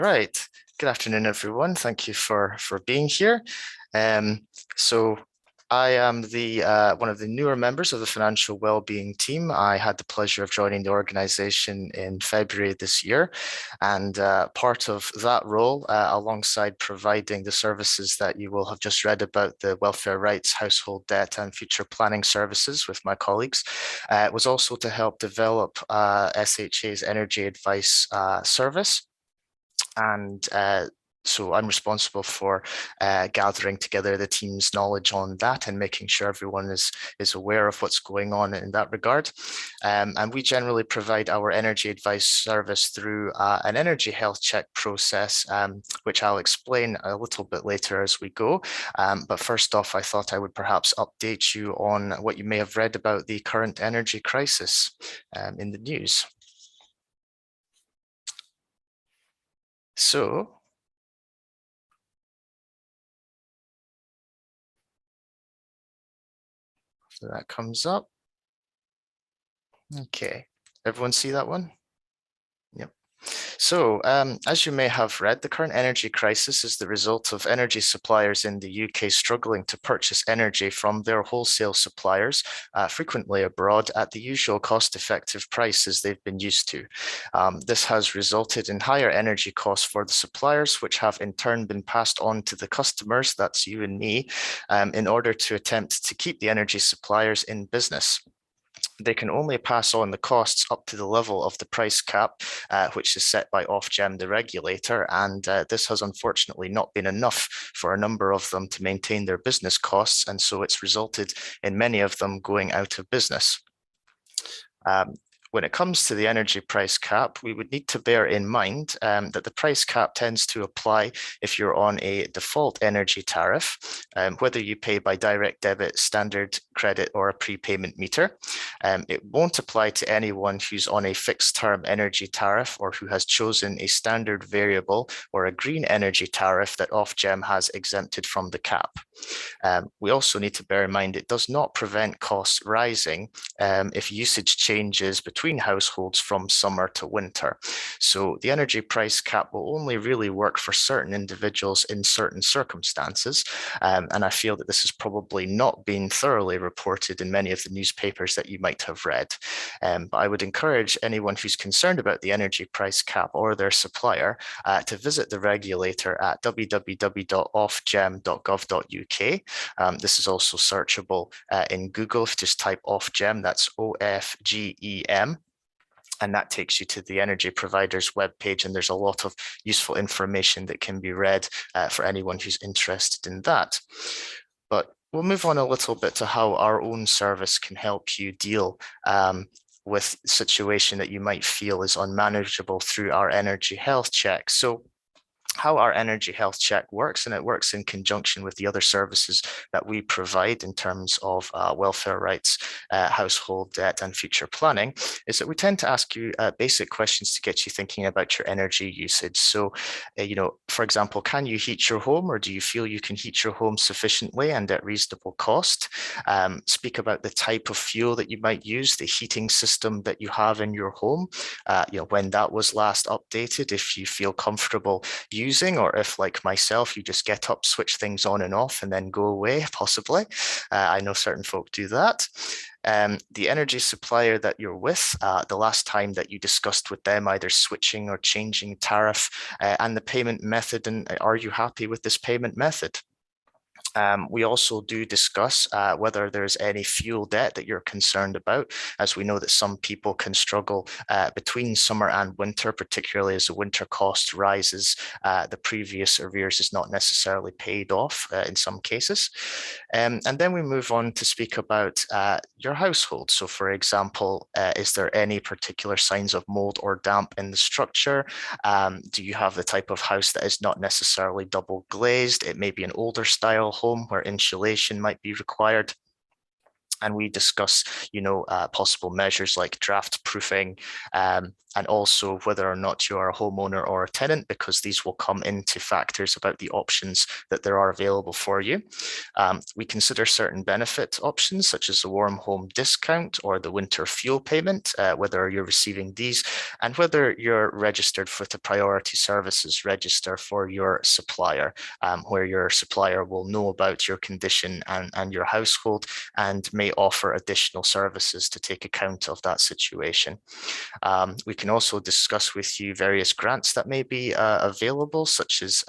Right. Good afternoon, everyone. Thank you for being here. Um, so I am the one of the newer members of the financial well-being team. I had the pleasure of joining the organization in February this year, and part of that role, alongside providing the services that you will have just read about, the welfare rights, household debt, and future planning services with my colleagues, was also to help develop SHA's energy advice service. And so I'm responsible for gathering together the team's knowledge on that and making sure everyone is aware of what's going on in that regard. And we generally provide our energy advice service through an energy health check process, which I'll explain a little bit later as we go. But first off, I thought I would perhaps update you on what you may have read about the current energy crisis in the news. So, after that comes up. Okay, everyone see that one? Yep. So, as you may have read, the current energy crisis is the result of energy suppliers in the UK struggling to purchase energy from their wholesale suppliers, frequently abroad, at the usual cost-effective prices they've been used to. This has resulted in higher energy costs for the suppliers, which have in turn been passed on to the customers, that's you and me, in order to attempt to keep the energy suppliers in business. They can only pass on the costs up to the level of the price cap, which is set by Ofgem, the regulator, and this has unfortunately not been enough for a number of them to maintain their business costs, and so it's resulted in many of them going out of business. When it comes to the energy price cap, we would need to bear in mind that the price cap tends to apply if you're on a default energy tariff, whether you pay by direct debit, standard credit, or a prepayment meter. It won't apply to anyone who's on a fixed term energy tariff or who has chosen a standard variable or a green energy tariff that Ofgem has exempted from the cap. We also need to bear in mind it does not prevent costs rising if usage changes between households from summer to winter. So the energy price cap will only really work for certain individuals in certain circumstances. And I feel that this has probably not been thoroughly reported in many of the newspapers that you might have read. But I would encourage anyone who's concerned about the energy price cap or their supplier to visit the regulator at www.ofgem.gov.uk. This is also searchable in Google. If you just type Ofgem, that's OFGEM. And that takes you to the energy provider's webpage, and there's a lot of useful information that can be read for anyone who's interested in that. But we'll move on a little bit to how our own service can help you deal with the situation that you might feel is unmanageable through our energy health check. So how our energy health check works, and it works in conjunction with the other services that we provide in terms of welfare rights, household debt, and future planning, is that we tend to ask you basic questions to get you thinking about your energy usage. So, for example, can you heat your home, or do you feel you can heat your home sufficiently and at reasonable cost? Speak about the type of fuel that you might use, the heating system that you have in your home, when that was last updated, if you feel comfortable using, or if, like myself, you just get up, switch things on and off, and then go away, possibly. I know certain folk do that. The energy supplier that you're with, the last time that you discussed with them either switching or changing tariff, and the payment method, and are you happy with this payment method? We also do discuss whether there's any fuel debt that you're concerned about, as we know that some people can struggle between summer and winter, particularly as the winter cost rises. The previous arrears is not necessarily paid off in some cases. And then we move on to speak about your household. So, for example, is there any particular signs of mold or damp in the structure? Do you have the type of house that is not necessarily double glazed? It may be an older style home where insulation might be required. And we discuss, possible measures like draft proofing, and also whether or not you are a homeowner or a tenant, because these will come into factors about the options that there are available for you. We consider certain benefit options such as the warm home discount or the winter fuel payment, whether you're receiving these, and whether you're registered for the priority services register for your supplier, where your supplier will know about your condition and your household and may offer additional services to take account of that situation. We can also discuss with you various grants that may be available, such as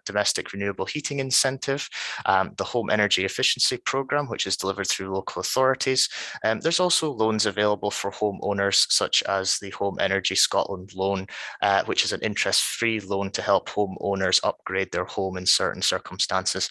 Domestic Renewable Heating Incentive, the Home Energy Efficiency Programme, which is delivered through local authorities. There's also loans available for homeowners, such as the Home Energy Scotland loan, which is an interest-free loan to help homeowners upgrade their home in certain circumstances.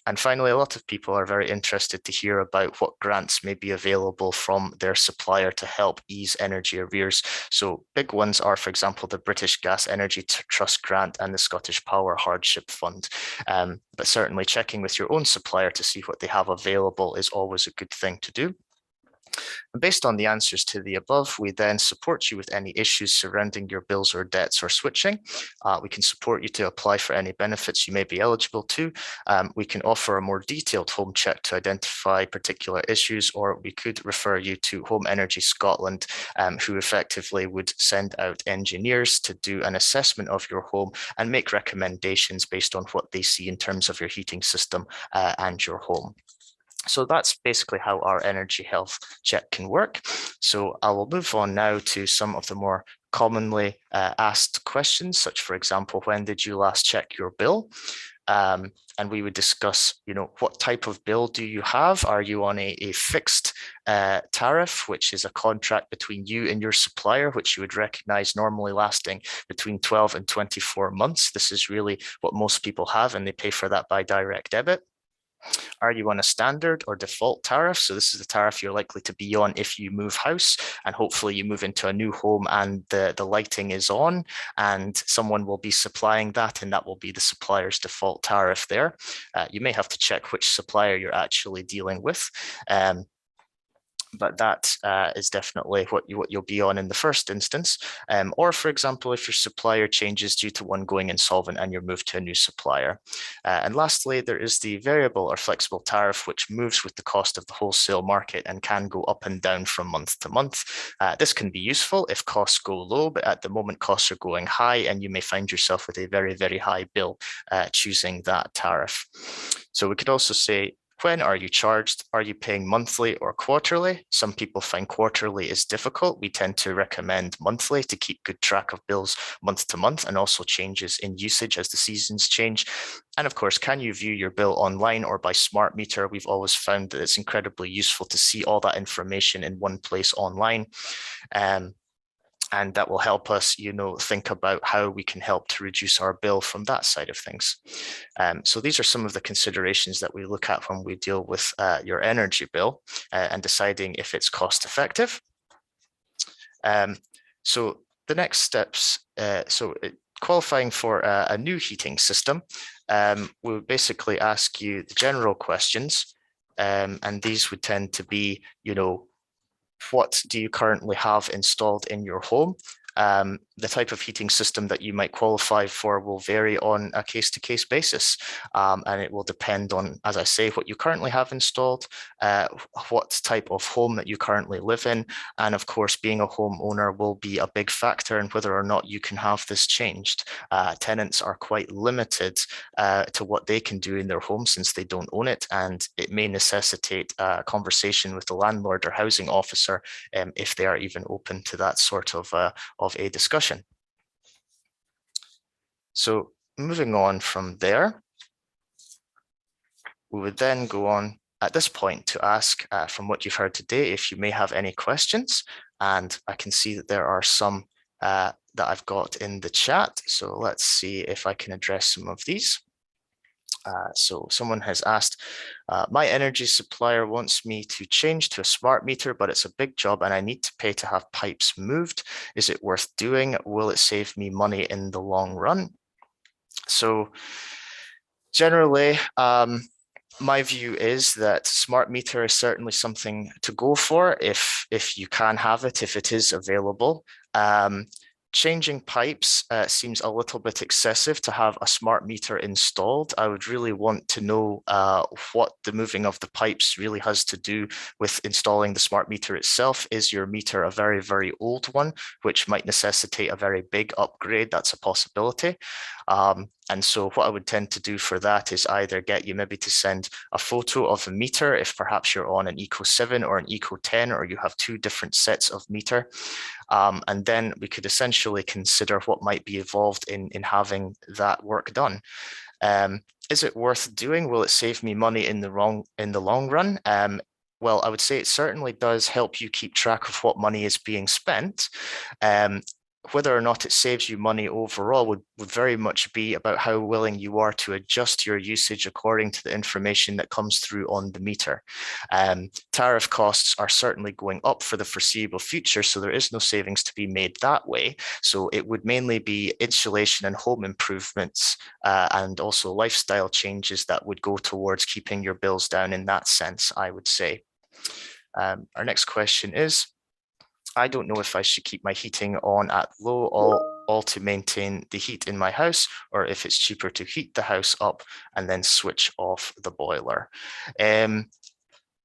And finally, a lot of people are very interested to hear about what grants may be available from their supplier to help ease energy arrears. So big ones are, for example, the British Gas Energy Trust Grant and the Scottish Power Hardship Fund. But certainly checking with your own supplier to see what they have available is always a good thing to do. And based on the answers to the above, we then support you with any issues surrounding your bills or debts or switching. We can support you to apply for any benefits you may be eligible to. We can offer a more detailed home check to identify particular issues, or we could refer you to Home Energy Scotland, who effectively would send out engineers to do an assessment of your home and make recommendations based on what they see in terms of your heating system and your home. So that's basically how our energy health check can work. So I will move on now to some of the more commonly asked questions, such, for example, when did you last check your bill? And we would discuss, what type of bill do you have? Are you on a fixed tariff, which is a contract between you and your supplier, which you would recognize normally lasting between 12 and 24 months? This is really what most people have, and they pay for that by direct debit. Are you on a standard or default tariff? So this is the tariff you're likely to be on if you move house, and hopefully you move into a new home and the lighting is on, and someone will be supplying that, and that will be the supplier's default tariff there. You may have to check which supplier you're actually dealing with. But that is definitely what you'll be on in the first instance. Or, for example, if your supplier changes due to one going insolvent and you're moved to a new supplier. And lastly, there is the variable or flexible tariff, which moves with the cost of the wholesale market and can go up and down from month to month. This can be useful if costs go low, but at the moment costs are going high, and you may find yourself with a very, very high bill choosing that tariff. So we could also say, when are you charged? Are you paying monthly or quarterly? Some people find quarterly is difficult. We tend to recommend monthly to keep good track of bills month to month, and also changes in usage as the seasons change. And of course, can you view your bill online or by smart meter? We've always found that it's incredibly useful to see all that information in one place online. And that will help us, think about how we can help to reduce our bill from that side of things. So these are some of the considerations that we look at when we deal with your energy bill and deciding if it's cost effective. So the next steps, qualifying for a new heating system, we'll basically ask you the general questions, and these would tend to be, what do you currently have installed in your home? The type of heating system that you might qualify for will vary on a case-to-case basis, and it will depend on, as I say, what you currently have installed, what type of home that you currently live in, and of course, being a homeowner will be a big factor in whether or not you can have this changed. Tenants are quite limited to what they can do in their home since they don't own it, and it may necessitate a conversation with the landlord or housing officer if they are even open to that sort of a discussion. So moving on from there, we would then go on at this point to ask from what you've heard today if you may have any questions. And I can see that there are some that I've got in the chat. So let's see if I can address some of these. So someone has asked, my energy supplier wants me to change to a smart meter, but it's a big job and I need to pay to have pipes moved. Is it worth doing? Will it save me money in the long run? So generally, My view is that smart meter is certainly something to go for if you can have it, if it is available. Changing pipes seems a little bit excessive to have a smart meter installed. I would really want to know what the moving of the pipes really has to do with installing the smart meter itself. Is your meter a very, very old one, which might necessitate a very big upgrade? That's a possibility. And so what I would tend to do for that is either get you maybe to send a photo of a meter if perhaps you're on an Eco 7 or an Eco 10, or you have two different sets of meter. And then we could essentially consider what might be involved in having that work done. Is it worth doing? Will it save me money in the long run? Well, I would say it certainly does help you keep track of what money is being spent. Whether or not it saves you money overall would very much be about how willing you are to adjust your usage according to the information that comes through on the meter. Tariff costs are certainly going up for the foreseeable future, so there is no savings to be made that way. So it would mainly be insulation and home improvements and also lifestyle changes that would go towards keeping your bills down in that sense, I would say. Our next question is, I don't know if I should keep my heating on at low all to maintain the heat in my house, or if it's cheaper to heat the house up and then switch off the boiler.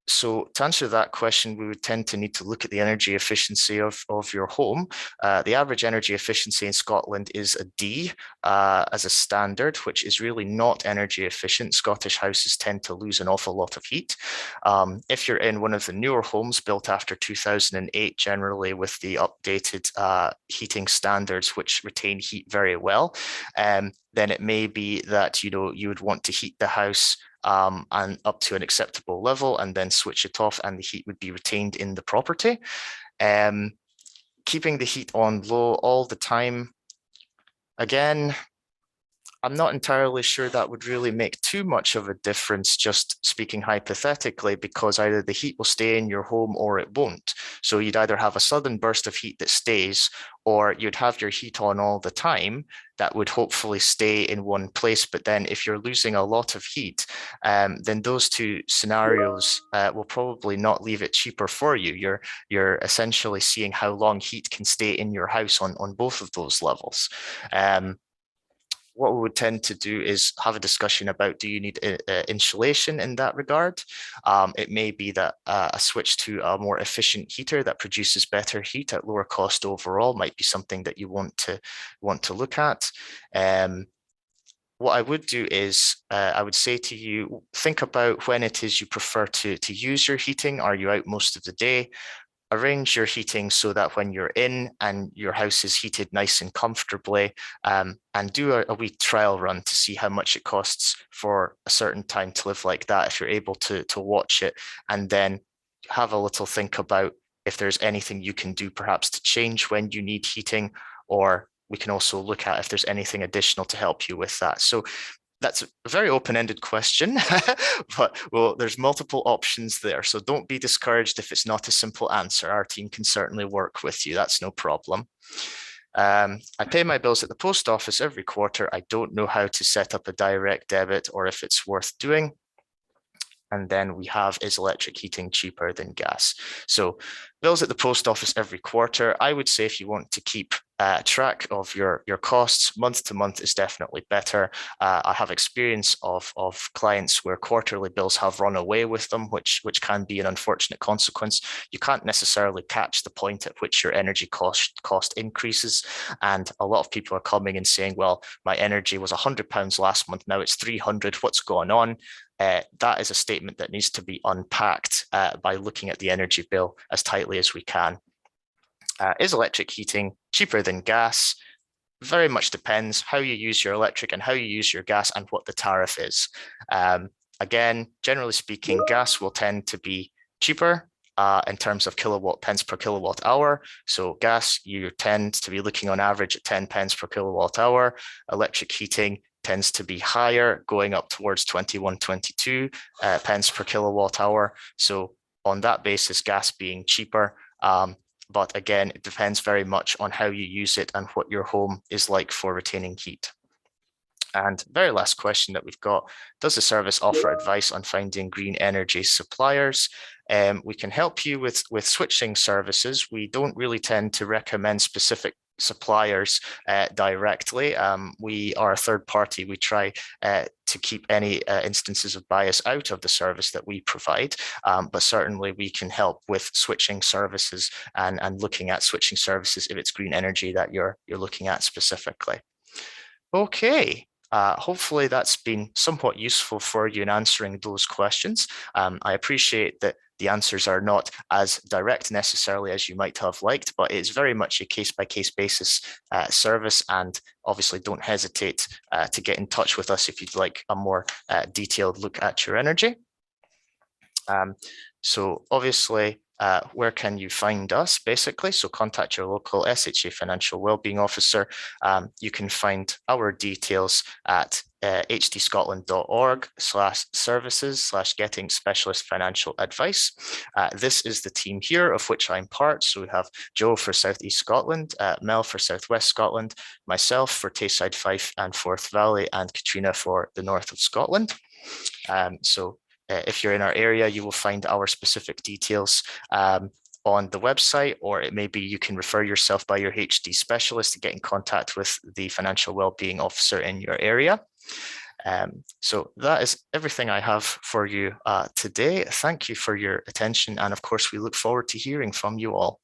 So to answer that question, we would tend to need to look at the energy efficiency of your home. The average energy efficiency in Scotland is a D as a standard, which is really not energy efficient. Scottish houses tend to lose an awful lot of heat. If you're in one of the newer homes built after 2008, generally with the updated heating standards, which retain heat very well, then it may be that you would want to heat the house and up to an acceptable level and then switch it off and the heat would be retained in the property. Keeping the heat on low all the time, again, I'm not entirely sure that would really make too much of a difference, just speaking hypothetically, because either the heat will stay in your home or it won't. So you'd either have a sudden burst of heat that stays, or you'd have your heat on all the time that would hopefully stay in one place. But then if you're losing a lot of heat, then those two scenarios will probably not leave it cheaper for you. You're essentially seeing how long heat can stay in your house on both of those levels. What we would tend to do is have a discussion about, do you need insulation in that regard? It may be that a switch to a more efficient heater that produces better heat at lower cost overall might be something that you want to look at. What I would do is I would say to you, think about when it is you prefer to use your heating. Are you out most of the day? Arrange your heating so that when you're in and your house is heated nice and comfortably, and do a wee trial run to see how much it costs for a certain time to live like that, if you're able to watch it, and then have a little think about if there's anything you can do perhaps to change when you need heating, or we can also look at if there's anything additional to help you with that. So that's a very open-ended question, but well, there's multiple options there. So don't be discouraged if it's not a simple answer. Our team can certainly work with you. That's no problem. I pay my bills at the post office every quarter. I don't know how to set up a direct debit or if it's worth doing. And then we have, is electric heating cheaper than gas? So bills at the post office every quarter. I would say if you want to keep track of your costs, month to month is definitely better. I have experience of clients where quarterly bills have run away with them, which can be an unfortunate consequence. You can't necessarily catch the point at which your energy cost increases. And a lot of people are coming and saying, well, my energy was £100 last month, now it's 300. What's going on? That is a statement that needs to be unpacked by looking at the energy bill as tightly as we can. Is electric heating cheaper than gas? Very much depends how you use your electric and how you use your gas and what the tariff is. Again, generally speaking, gas will tend to be cheaper in terms of kilowatt pence per kilowatt hour. So gas, you tend to be looking on average at 10 pence per kilowatt hour. Electric heating tends to be higher, going up towards 21, 22 pence per kilowatt hour. So on that basis, gas being cheaper. But again, it depends very much on how you use it and what your home is like for retaining heat. And very last question that we've got, does the service offer advice on finding green energy suppliers? We can help you with switching services. We don't really tend to recommend specific suppliers directly. We are a third party. We try to keep any instances of bias out of the service that we provide, but certainly we can help with switching services and looking at switching services if it's green energy that you're looking at specifically. Okay. Hopefully that's been somewhat useful for you in answering those questions. I appreciate that the answers are not as direct necessarily as you might have liked, but it's very much a case-by-case basis service, and obviously don't hesitate to get in touch with us if you'd like a more detailed look at your energy. So obviously, where can you find us, basically? So contact your local SHA Financial Wellbeing Officer. You can find our details at htscotland.org/services/getting specialist financial advice. This is the team here of which I'm part. So we have Joe for South East Scotland, Mel for South West Scotland, myself for Tayside, Fife and Forth Valley, and Katrina for the north of Scotland. If you're in our area, you will find our specific details on the website, or it may be you can refer yourself by your HD specialist to get in contact with the financial wellbeing officer in your area. So that is everything I have for you today. Thank you for your attention. And of course, we look forward to hearing from you all.